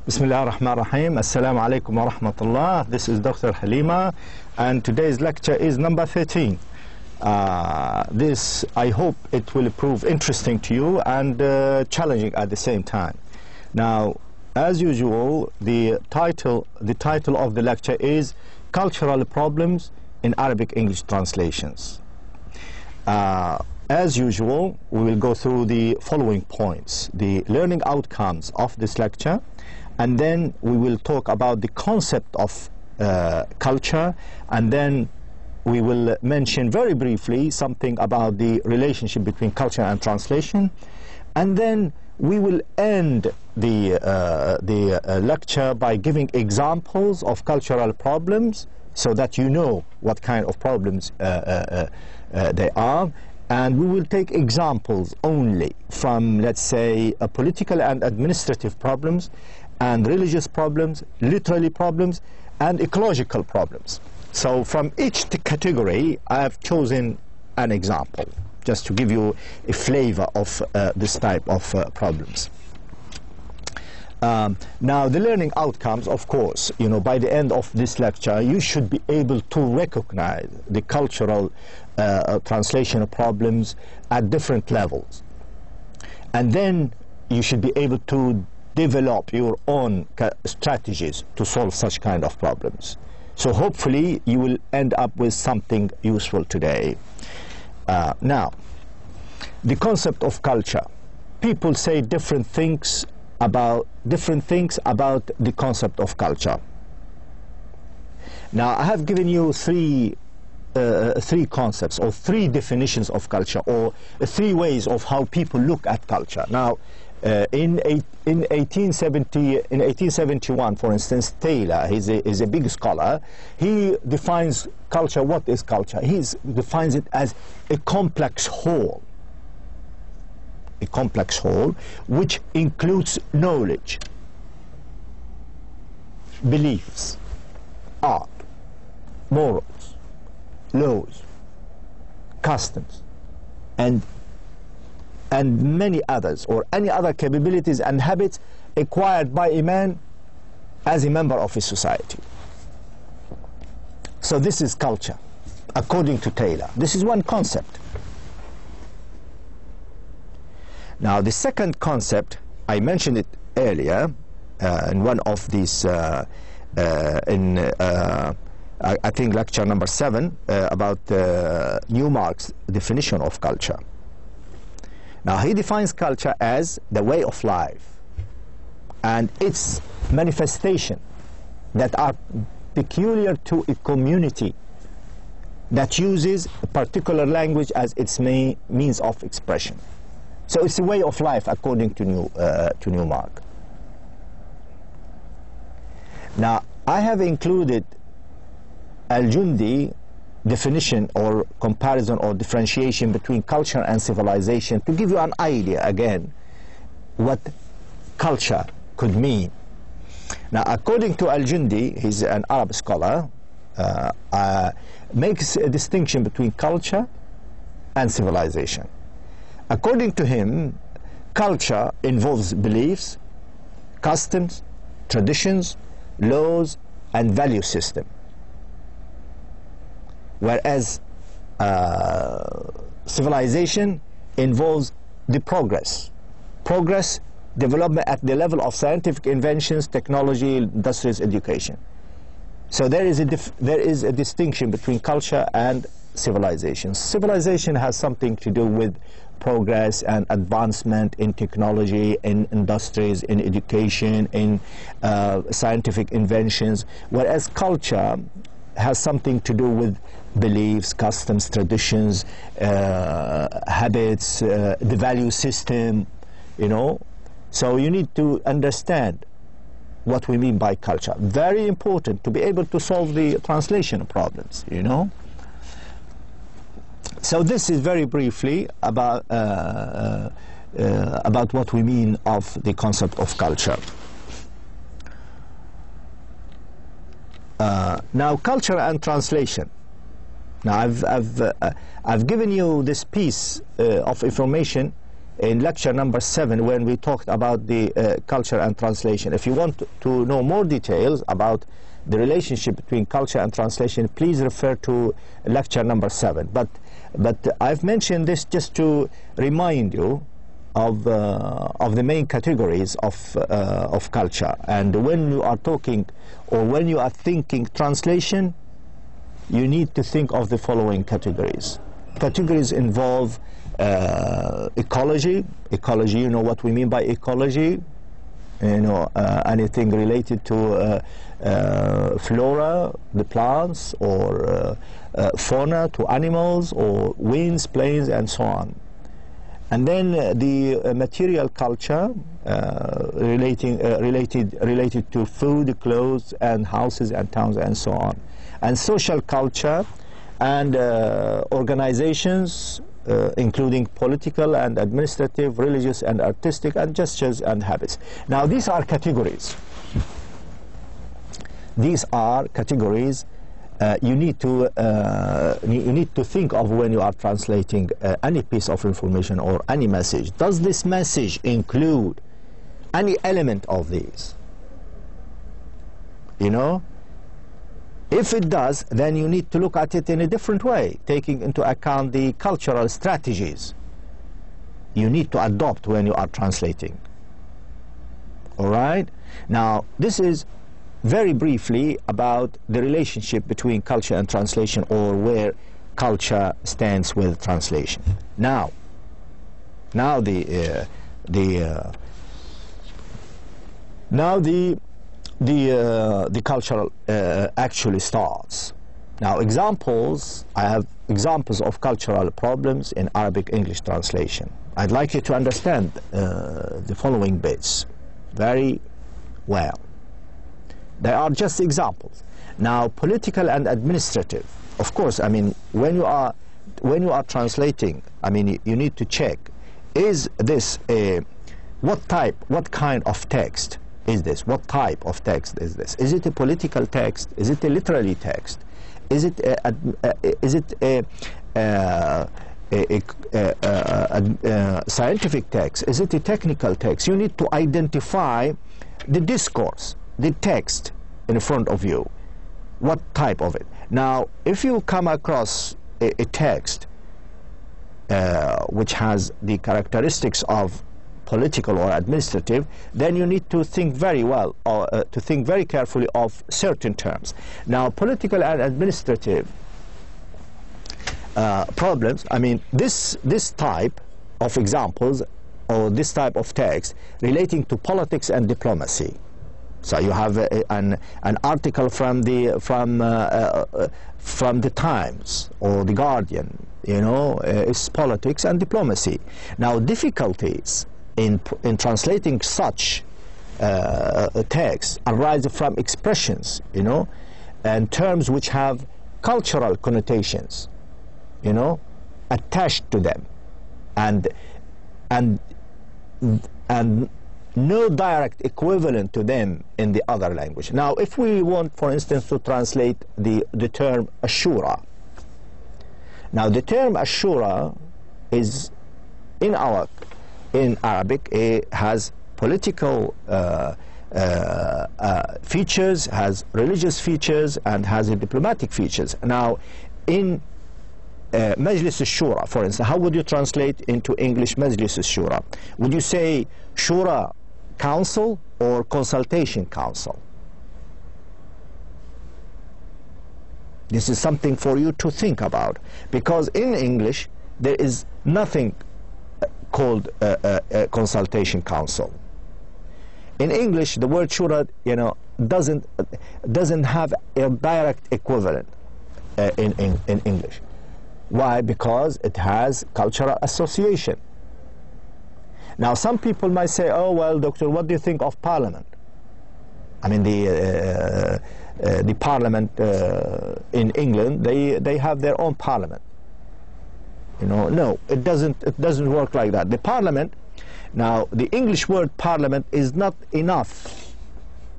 Bismillah ar-Rahman ar-Rahim. Assalamu alaikum wa rahmatullah. This is Dr. Halima, and today's lecture is number 13. This, I hope it will prove interesting to you and challenging at the same time. Now, as usual, the title of the lecture is Cultural Problems in Arabic English Translations. As usual, we will go through the following points: the learning outcomes of this lecture, and then we will talk about the concept of culture, and then we will mention very briefly something about the relationship between culture and translation, and then we will end the lecture by giving examples of cultural problems so that you know what kind of problems they are. And we will take examples only from, let's say, political and administrative problems, and religious problems, literary problems, and ecological problems. So from each category, I have chosen an example, just to give you a flavor of this type of problems. Now, the learning outcomes, of course, you know, by the end of this lecture, you should be able to recognize the cultural translation problems at different levels. And then you should be able to develop your own strategies to solve such kind of problems. So hopefully you will end up with something useful today. Now, the concept of culture. People say different things about the concept of culture. Now, I have given you three concepts, or three definitions of culture, or three ways of how people look at culture. Now, in 1871, for instance, Taylor, is a big scholar. He defines culture. What is culture? He defines it as a complex whole. A complex whole which includes knowledge, beliefs, art, morals, laws, customs, and many others, or any other capabilities and habits acquired by a man as a member of a society. So this is culture, according to Taylor. This is one concept. Now, the second concept, I mentioned it earlier in one of these, I think lecture number 7, about Newmark's definition of culture. Now, he defines culture as the way of life and its manifestation that are peculiar to a community that uses a particular language as its main means of expression. So it's a way of life according to Newmark. Now, I have included Al-Jundi definition or comparison or differentiation between culture and civilization to give you an idea again what culture could mean. Now, according to Al-Jundi, he's an Arab scholar, makes a distinction between culture and civilization. According to him, culture involves beliefs, customs, traditions, laws, and value system. Whereas civilization involves the progress, development at the level of scientific inventions, technology, industries, education. So there is a distinction between culture and civilization. Civilization has something to do with progress and advancement in technology, in industries, in education, in scientific inventions, whereas culture has something to do with beliefs, customs, traditions, habits, the value system, you know. So you need to understand what we mean by culture. Very important to be able to solve the translation problems, you know. So this is very briefly about what we mean of the concept of culture. Now, culture and translation. Now, I've given you this piece of information in lecture number 7 when we talked about the culture and translation. If you want to know more details about the relationship between culture and translation, please refer to lecture number 7. But I've mentioned this just to remind you of the main categories of culture. And when you are talking or when you are thinking translation, you need to think of the following categories. Categories involve ecology. Ecology, you know what we mean by ecology. You know, anything related to flora, the plants, or fauna, to animals, or winds, planes, and so on. And then the material culture related to food, clothes, and houses and towns, and so on. And social culture and organizations, including political and administrative, religious and artistic, and gestures and habits. Now, these are categories. These are categories you need to think of when you are translating any piece of information or any message. Does this message include any element of these? You know? If it does, then you need to look at it in a different way, taking into account the cultural strategies you need to adopt when you are translating. All right? Now, this is very briefly about the relationship between culture and translation, or where culture stands with translation. Now the cultural actually starts. Now, examples, I have examples of cultural problems in Arabic-English translation. I'd like you to understand the following bits very well. They are just examples. Now, political and administrative. Of course, I mean, when you are translating, I mean, you need to check, is this what kind of text is this? What type of text is this? Is it a political text? Is it a literary text? Is it a scientific text? Is it a technical text? You need to identify the discourse, the text in front of you. What type of it? Now, if you come across a text which has the characteristics of political or administrative, then you need to think very well, or to think very carefully of certain terms. Now, political and administrative problems, I mean, this type of examples, or this type of text relating to politics and diplomacy. So you have an article from the Times or the Guardian, you know, it's politics and diplomacy. Now, difficulties in translating such text arise from expressions, you know, and terms which have cultural connotations, you know, attached to them, and no direct equivalent to them in the other language. Now, if we want, for instance, to translate the term ashura. Now, the term ashura is in Arabic, it has political features, has religious features, and has diplomatic features. Now, in Majlis al-Shura, for instance, how would you translate into English Majlis al-Shura? Would you say Shura Council or Consultation Council? This is something for you to think about, because in English there is nothing called a Consultation Council. In English, the word Shura, you know, doesn't have a direct equivalent in English. Why? Because it has cultural association. Now, some people might say, oh, well, doctor, what do you think of Parliament? I mean, the Parliament in England, they have their own Parliament. You know, no, it doesn't work like that. The Parliament, now, the English word Parliament is not enough.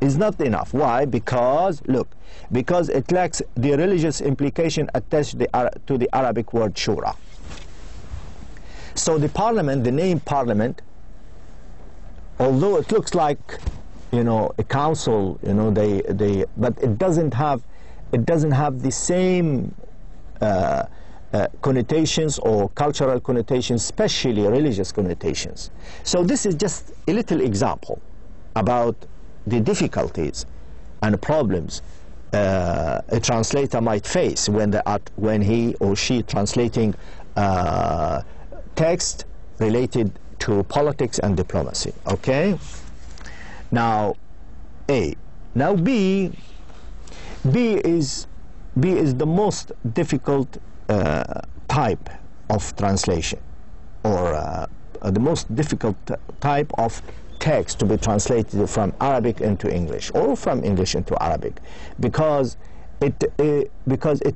Is not enough. Why? Because, look, because it lacks the religious implication attached to the Arabic word Shura. So the parliament, the name parliament, although it looks like, you know, a council, you know, but it doesn't have the same connotations or cultural connotations, especially religious connotations. So this is just a little example about the difficulties and problems a translator might face when he or she translating text related to politics and diplomacy. Okay? Now A. Now B is the most difficult type of translation, or the most difficult type of text to be translated from Arabic into English or from English into Arabic, because it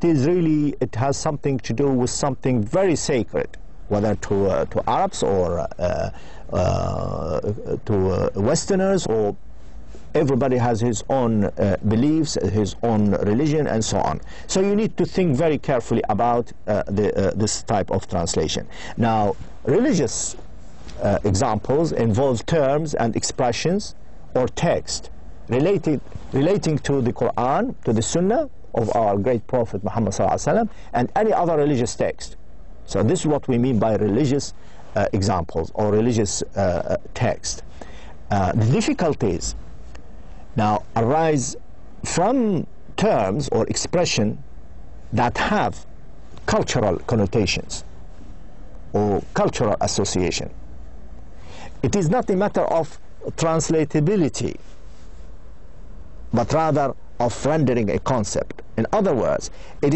is really, it has something to do with something very sacred, whether to Arabs or to Westerners, or everybody has his own beliefs, his own religion, and so on. So you need to think very carefully about this type of translation. Now, religious examples involve terms and expressions or text relating to the Quran, to the Sunnah of our great Prophet Muhammad ﷺ, and any other religious text. So this is what we mean by religious examples or religious text. The difficulties now arise from terms or expression that have cultural connotations or cultural association. It is not a matter of translatability, but rather of rendering a concept. In other words, a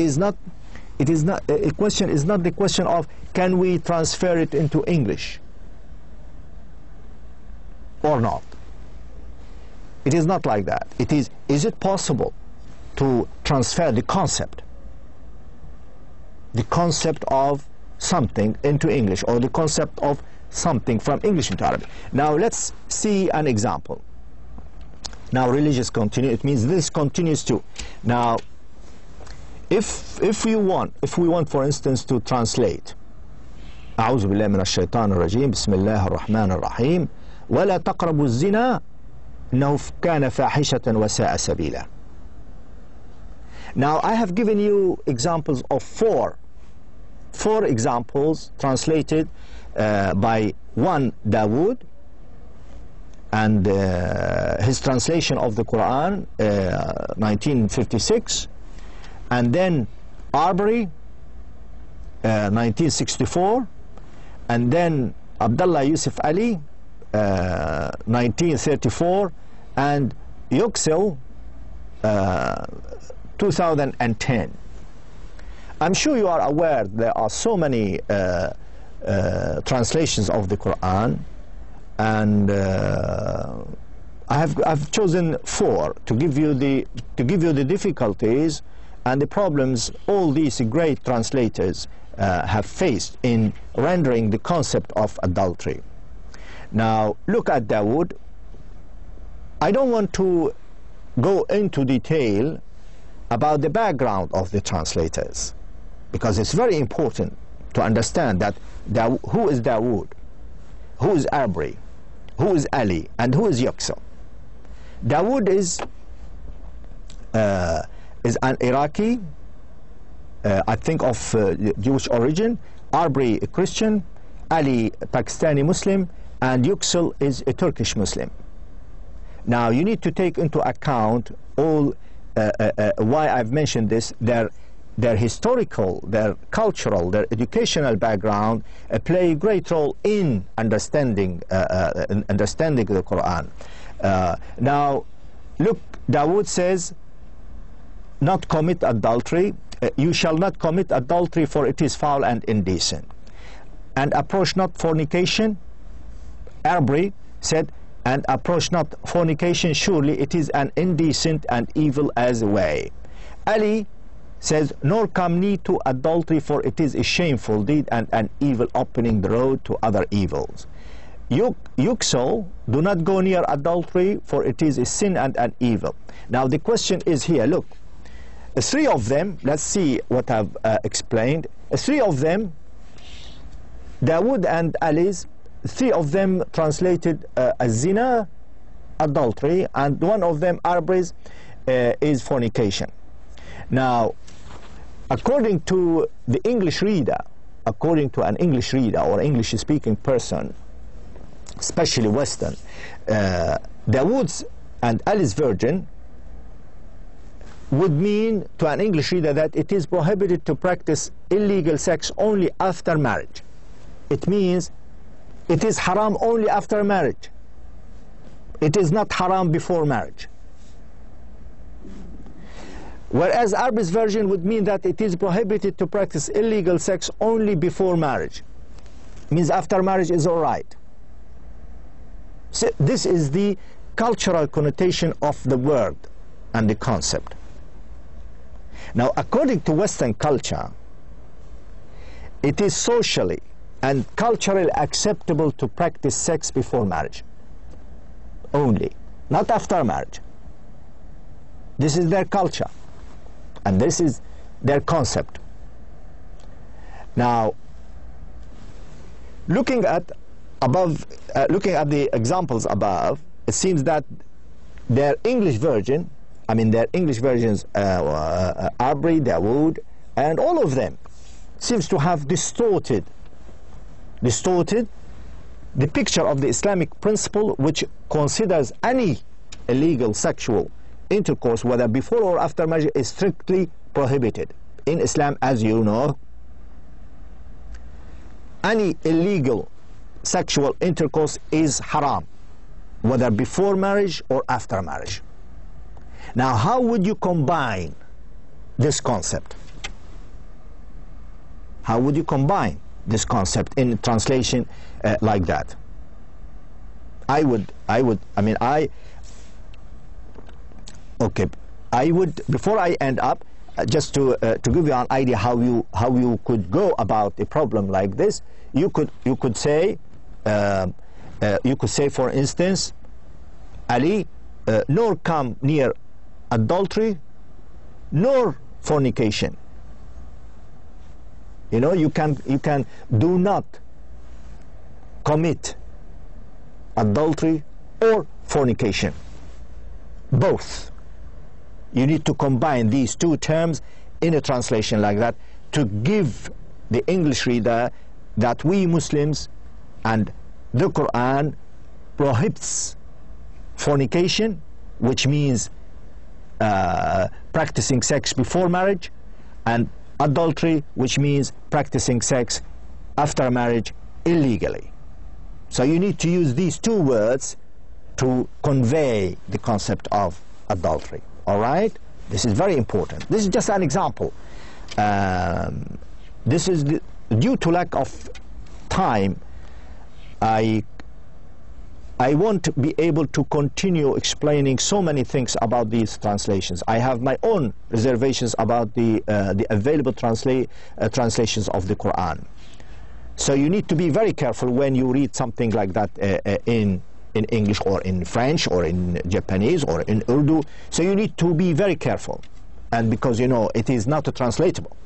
question is not the question of can we transfer it into English or not. It is not like that. It is it possible to transfer the concept of something into English, or the concept of something from English into Arabic? Now let's see an example. Now religious continue, it means this continues too. Now if we want for instance to translate أعوذ بالله من الشيطان الرجيم بسم الله الرحمن الرحيم ولا تقربوا الزنا إنه كان فاحشة وساء سبيلا. Now I have given you examples of four examples translated by one Dawood, and his translation of the Quran 1956, and then Arbery 1964, and then Abdullah Yusuf Ali 1934, and Yüksel 2010. I'm sure you are aware there are so many translations of the Quran, and I've chosen four to give you the difficulties and the problems all these great translators have faced in rendering the concept of adultery. Now look at Dawood. I don't want to go into detail about the background of the translators, because it's very important to understand that who is Dawood, who is Arbery, who is Ali, and who is Yüksel. Dawood is an Iraqi, I think of Jewish origin, Arbery a Christian, Ali Pakistani Muslim, and Yüksel is a Turkish Muslim. Now you need to take into account all why I've mentioned this, their historical, their cultural, their educational background play a great role in understanding the Quran. Now look, Dawood says, not commit adultery, you shall not commit adultery, for it is foul and indecent. And approach not fornication. Arbery said, and approach not fornication, surely it is an indecent and evil as a way. Ali says, nor come near to adultery, for it is a shameful deed and an evil, opening the road to other evils. Yüksel, do not go near adultery, for it is a sin and an evil. Now the question is here, look, three of them, let's see what I've explained. Three of them Dawood and Ali's, three of them translated as zina, adultery, and one of them, Arbery's, is fornication. Now, according to the English reader, according to an English reader or English-speaking person, especially Western, Dawood's and Ali's virgin would mean to an English reader that it is prohibited to practice illegal sex only after marriage. It means it is haram only after marriage. It is not haram before marriage. Whereas Arbery's version would mean that it is prohibited to practice illegal sex only before marriage. Means after marriage is all right. So this is the cultural connotation of the word and the concept. Now, according to Western culture, it is socially and culturally acceptable to practice sex before marriage only, not after marriage. This is their culture, and this is their concept. Now, looking at the examples above, it seems that their English version, their English versions, Arbery, Dawood, and all of them, seems to have distorted the picture of the Islamic principle, which considers any illegal sexual intercourse, whether before or after marriage, is strictly prohibited. In Islam, as you know, any illegal sexual intercourse is haram, whether before marriage or after marriage. Now, how would you combine this concept? How would you combine this concept in a translation like that? I would, before I end up, just to give you an idea how you could go about a problem like this, you could say, for instance, Ali, nor come near adultery nor fornication. You know, you can do not commit adultery or fornication. Both. You need to combine these two terms in a translation like that to give the English reader that we Muslims and the Quran prohibits fornication, which means practicing sex before marriage, and adultery, which means practicing sex after marriage illegally. So you need to use these two words to convey the concept of adultery. All right? This is very important. This is just an example. This is due to lack of time. I won't be able to continue explaining so many things about these translations. I have my own reservations about the available translations of the Quran. So you need to be very careful when you read something like that in English or in French or in Japanese or in Urdu. So you need to be very careful, and because you know it is not a translatable.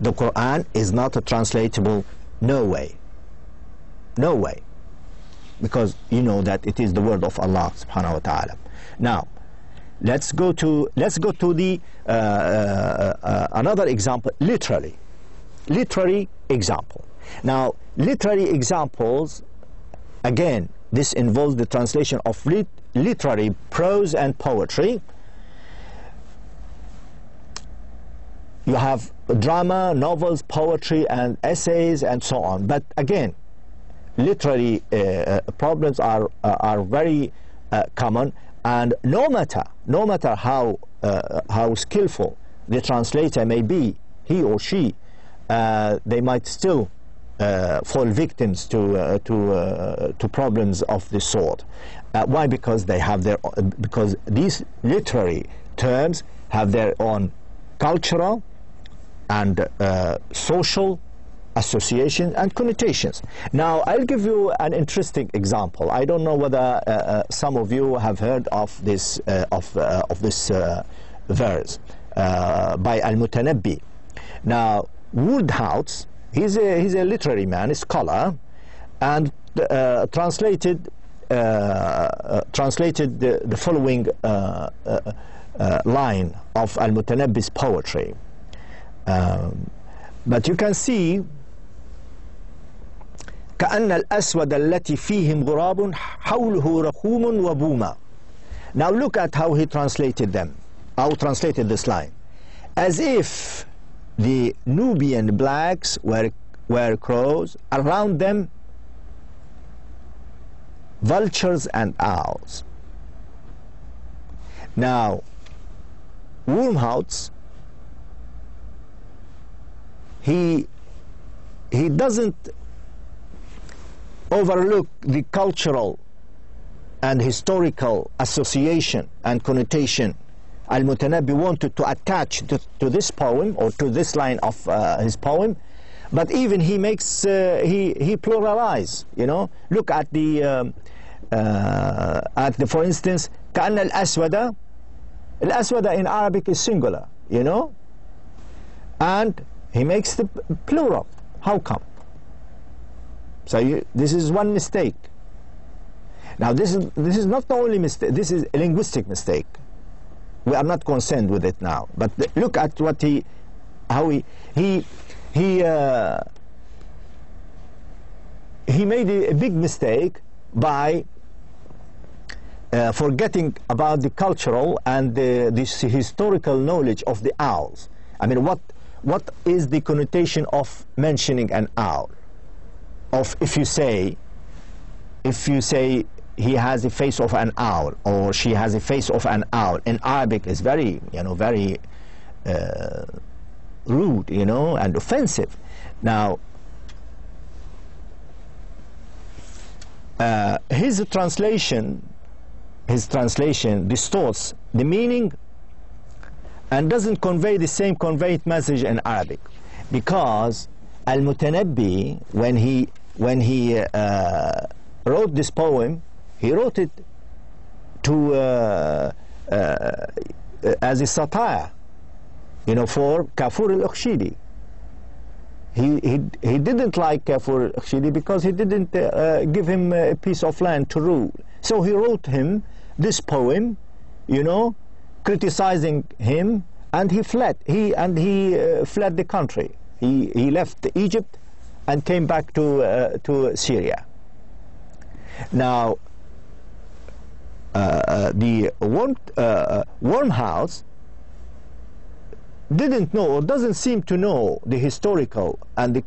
The Quran is not a translatable. No way. No way. Because you know that it is the word of Allah subhanahu wa ta'ala. Now, let's go to the another example, literary example. Now, literary examples, again, this involves the translation of literary prose and poetry. You have drama, novels, poetry, and essays, and so on. But again, literary problems are very common, and no matter how skillful the translator may be, he or she, they might still fall victims to problems of this sort. Why? Because they have because these literary terms have their own cultural and social associations and connotations. Now, I'll give you an interesting example. I don't know whether some of you have heard of this verse by Al-Mutanabbi. Now, Woodhouse, He's a literary man, a scholar, and translated the following line of Al-Mutanabbi's poetry. But you can see كأن الأسود التي فيهم غراب حوله رخوم وبوما. Now look at how he translated them, how he translated this line. As if the Nubian blacks were crows, around them vultures and owls. Now, Wormhout, he doesn't overlook the cultural and historical association and connotation Al-Mutanabbi wanted to attach to this poem, or to this line of his poem, but even he makes he pluralize. You know, look at the for instance, كأن الأسود. الأسود in Arabic is singular, you know, and he makes the plural. How come? So this is one mistake. Now this is not the only mistake. This is a linguistic mistake. We are not concerned with it now. But look at what he made a big mistake by forgetting about the cultural and this historical knowledge of the owls. I mean, what is the connotation of mentioning an owl? Of if you say he has a face of an owl, or she has a face of an owl, in Arabic is very, you know, very rude, you know, and offensive. Now, his translation distorts the meaning and doesn't convey the same conveyed message in Arabic, because Al-Mutanabbi, when he wrote this poem, he wrote it to as a satire, you know, for Kafur al-Ukhshidi. He didn't like Kafur al-Ukhshidi because he didn't give him a piece of land to rule. So he wrote him this poem, you know, criticizing him, and he fled. He fled the country. He left Egypt and came back to Syria. Now, the Wormhout didn't know, or doesn't seem to know, the historical and the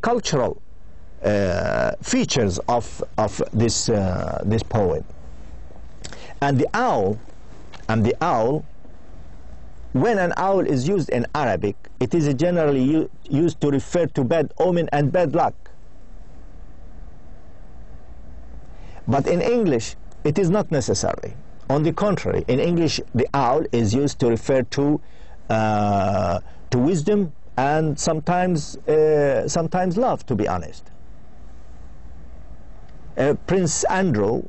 cultural features of this poem. And the owl, when an owl is used in Arabic, it is generally used to refer to bad omen and bad luck. But in English, it is not necessary. On the contrary, in English, the owl is used to refer to wisdom and sometimes love, to be honest. Prince Andrew,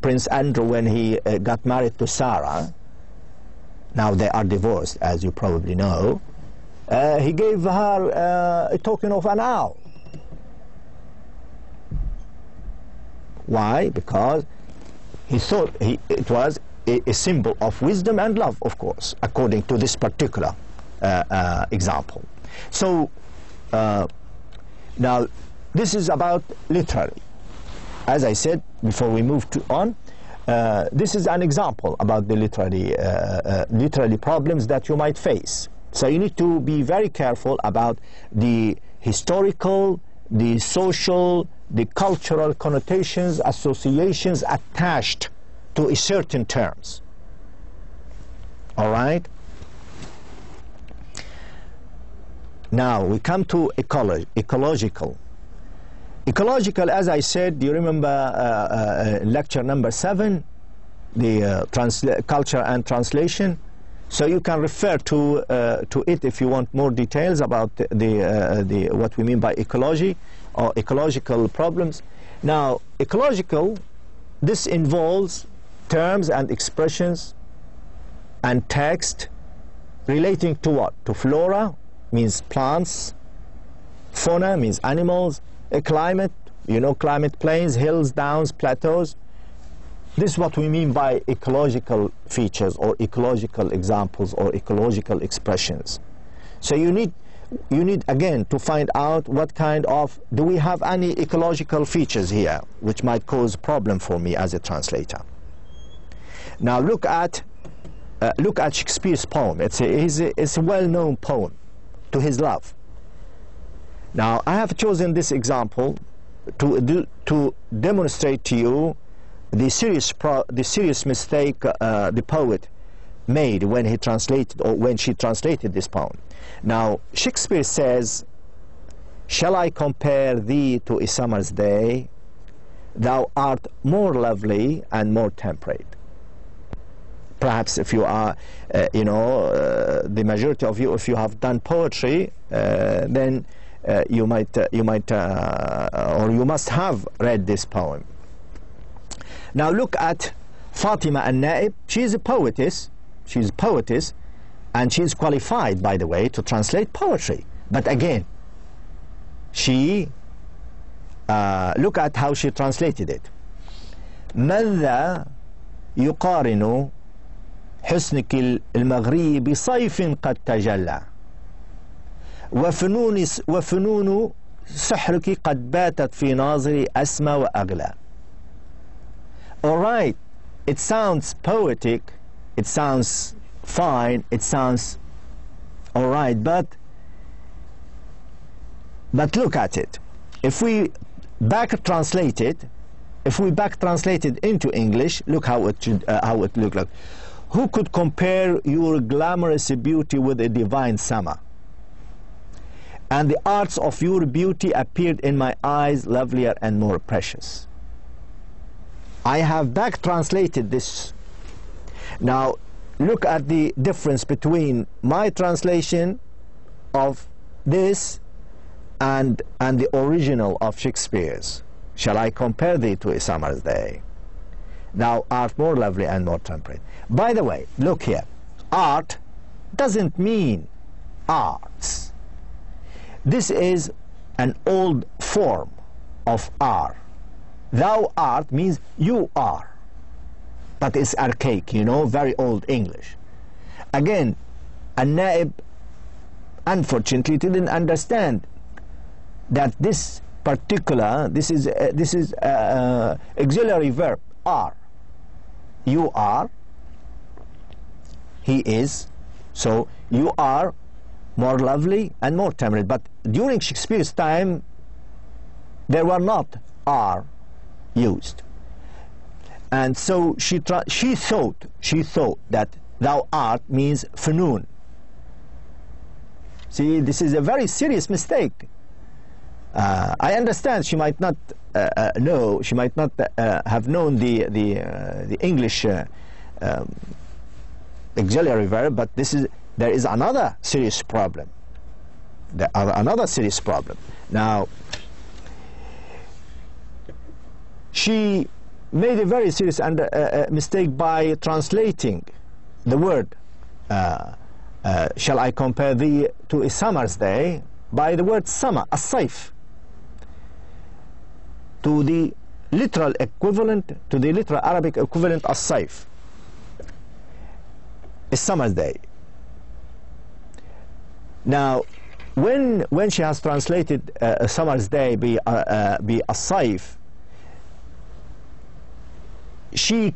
when he got married to Sarah, now they are divorced, as you probably know, he gave her a token of an owl. Why? Because he thought it was a symbol of wisdom and love, of course, according to this particular example. So now this is about literary. As I said before we move on, this is an example about the literary problems that you might face. So you need to be very careful about the historical, the social, the cultural connotations, associations attached to a certain terms. All right? Now we come to ecological. Ecological, as I said, do you remember lecture number 7, the culture and translation? So you can refer to it if you want more details about what we mean by ecology or ecological problems. Now, ecological, this involves terms and expressions and text relating to what? To flora, means plants, fauna means animals, a climate, you know, climate plains, hills, downs, plateaus. This is what we mean by ecological features or ecological examples or ecological expressions. So you need again to find out what kind of, do we have any ecological features here which might cause problem for me as a translator. Now look at Shakespeare's poem. It's a well-known poem, To His Love. Now I have chosen this example to demonstrate to you the serious mistake the poet made when he translated, or when she translated this poem. Now Shakespeare says, "Shall I compare thee to a summer's day? Thou art more lovely and more temperate." Perhaps if you are, the majority of you, if you have done poetry, then you might, or you must have read this poem. Now look at Fatima al-Naib. She is a poetess. She's a poetess, and she's qualified, by the way, to translate poetry. But again, she, look at how she translated it. ماذا يقارن حسنك المغري بصيف قد تجلى وفنون سحرك قد باتت في ناظري أسمى وأغلى. All right, it sounds poetic, it sounds fine, it sounds all right, but look at it. If we back translate it into English, look how it looked like. Who could compare your glamorous beauty with a divine summer? And the arts of your beauty appeared in my eyes lovelier and more precious. I have back translated this. Now look at the difference between my translation of this and the original of Shakespeare's. Shall I compare thee to a summer's day? Thou art more lovely and more temperate. By the way, look here. Art doesn't mean arts. This is an old form of R. Thou art means you are. But it's archaic, very old English. Again, Al-Naib unfortunately didn't understand that this is auxiliary verb, are. You are, he is, so you are more lovely and more temperate. But during Shakespeare's time, there were not are used, and so she thought that thou art means fanoon. See, this is a very serious mistake. I understand she might not know, she might not have known the English auxiliary verb, but there is another serious problem. Another serious problem. Now, she made a very serious mistake by translating the word shall I compare thee to a summer's day by the word summer, as-sayf, to the literal equivalent, to the literal Arabic equivalent as-sayf, a summer's day. Now when she has translated a summer's day be as-sayf, she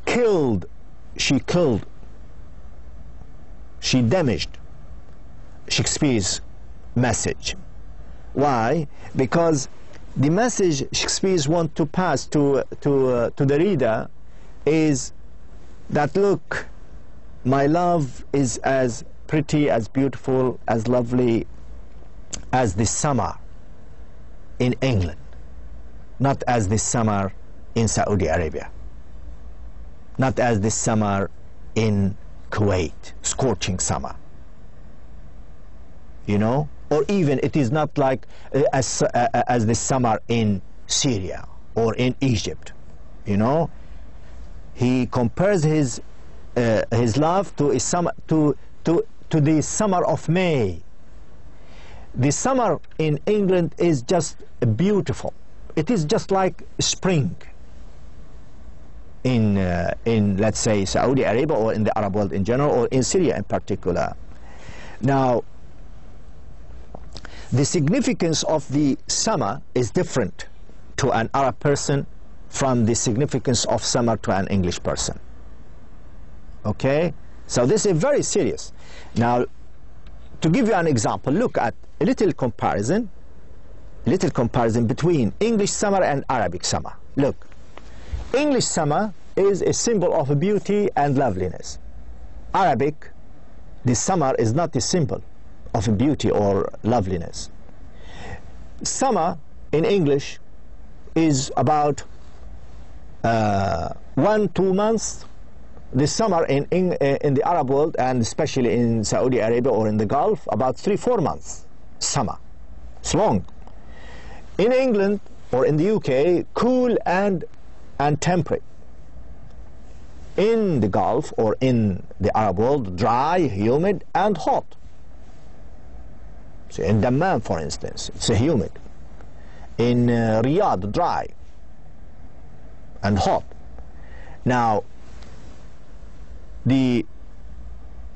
damaged Shakespeare's message. Why? Because the message Shakespeare wants to pass to the reader is that, look, my love is as pretty, as beautiful, as lovely as this summer in England, not as this summer in Saudi Arabia, not as this summer in Kuwait, scorching summer, or even it is not like as this summer in Syria or in Egypt. He compares his love to a summer, to the summer of May. the summer in England is just beautiful. It is just like spring in let's say Saudi Arabia, or in the Arab world in general, or in Syria in particular. Now, the significance of the summer is different to an Arab person from the significance of summer to an English person. Okay? So this is very serious. Now, to give you an example, look at a little comparison between English summer and Arabic summer. Look, English summer is a symbol of beauty and loveliness. Arabic, the summer is not a symbol of beauty or loveliness. Summer in English is about 1-2 months. The summer in the Arab world, and especially in Saudi Arabia or in the Gulf, about 3-4 months. Summer. It's long. In England or in the UK, cool and temperate. In the Gulf or in the Arab world, dry, humid, and hot. So in Dammam, for instance, it's humid. In Riyadh, dry and hot. Now, the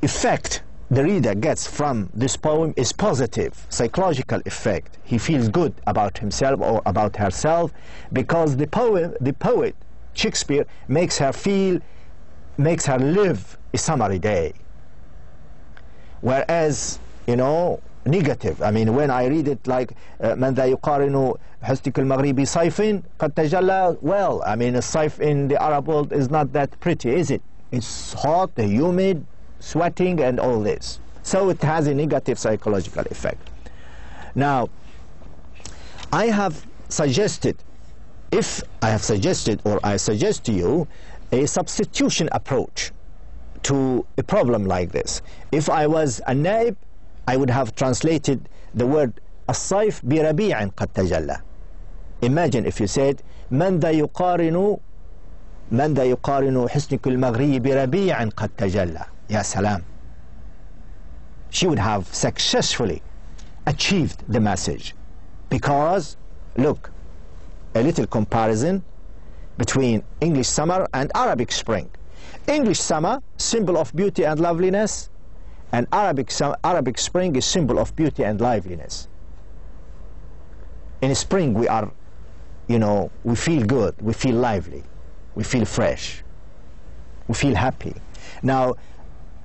effect the reader gets from this poem is positive, psychological effect. He feels good about himself or about herself, because the poet, Shakespeare, makes her live a summery day. Whereas, you know, negative, I mean, when I read it like من ذا يقارن حسنك المغربي صيف قد تجلى, well, I mean, a صيف in the Arab world is not that pretty, is it? It's hot, humid, sweating, and all this. So it has a negative psychological effect. Now, I have suggested or I suggest to you a substitution approach to a problem like this. If I was a naib, I would have translated the word الصيف بربيع قد تجلى. Imagine if you said من ذا يقارن حسنك المغربي بربيع قد تجلى. Ya salam. She would have successfully achieved the message, because look, a little comparison between English summer and Arabic spring. English summer, symbol of beauty and loveliness, and Arabic spring is symbol of beauty and liveliness. In spring we are, you know, we feel good, we feel lively, we feel fresh, we feel happy. Now,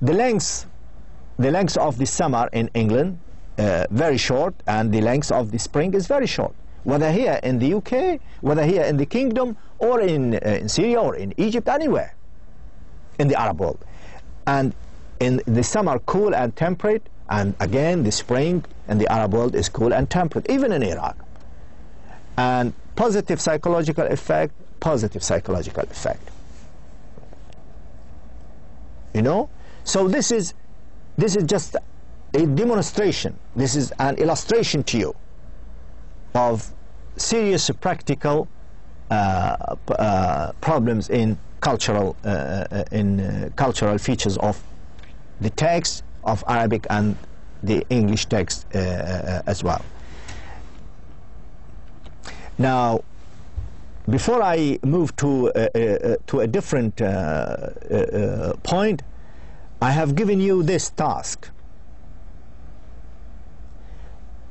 the length of the summer in England very short, and the length of the spring is very short. Whether here in the UK, whether here in the kingdom, or in Syria, or in Egypt, anywhere in the Arab world. And in the summer, cool and temperate, and again the spring in the Arab world is cool and temperate, even in Iraq. And positive psychological effect, positive psychological effect. You know? So this is just a demonstration, this is an illustration to you of serious practical problems in cultural features of the text of Arabic and the English text as well. Now, before I move to a different point, I have given you this task.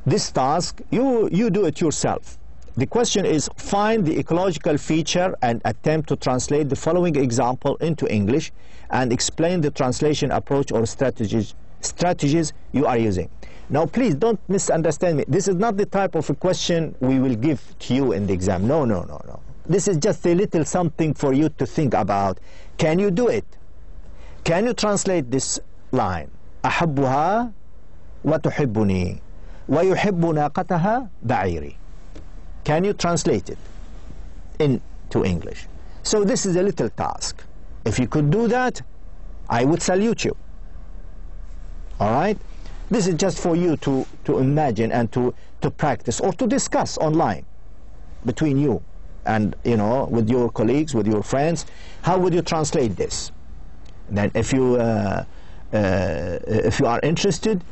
This task, you do it yourself. The question is, find the ecological feature and attempt to translate the following example into English and explain the translation approach or strategies you are using. Now, please don't misunderstand me. This is not the type of a question we will give to you in the exam. No, no, no, no. This is just a little something for you to think about. Can you do it? Can you translate this line? أحبها وتحبني ويحب ناقتها بعيري. Can you translate it into English? So this is a little task. If you could do that, I would salute you. All right? This is just for you to imagine and to practice or to discuss online between you and, you know, with your colleagues, with your friends. How would you translate this? And then if you are interested,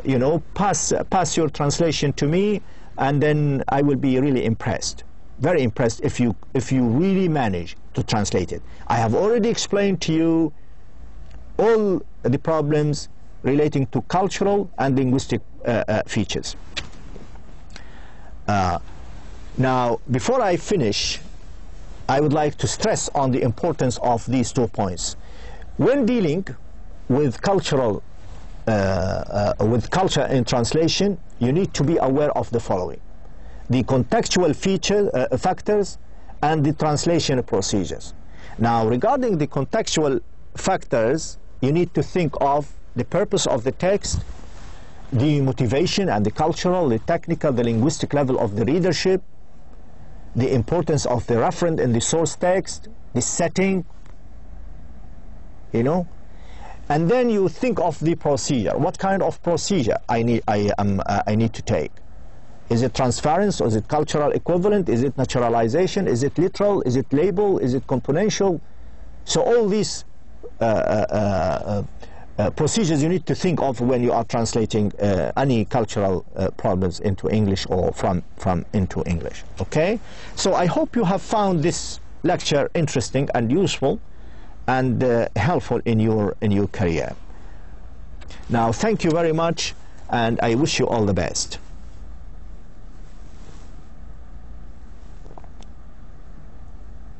you know, pass your translation to me, and then I will be really impressed, very impressed if you really manage to translate it. I have already explained to you all the problems relating to cultural and linguistic features. Now, before I finish, I would like to stress on the importance of these 2 points. When dealing with culture in translation, you need to be aware of the following: the contextual factors and the translation procedures. Now, regarding the contextual factors, you need to think of the purpose of the text, the motivation and the cultural, the technical, the linguistic level of the readership, the importance of the referent in the source text, the setting, you know. And then you think of the procedure. What kind of procedure I need to take? Is it transference, or is it cultural equivalent? Is it naturalization? Is it literal? Is it label? Is it componential? So all these procedures you need to think of when you are translating any cultural problems into English, or from into English. Okay? So I hope you have found this lecture interesting and useful and helpful in your career. Now, thank you very much, and I wish you all the best.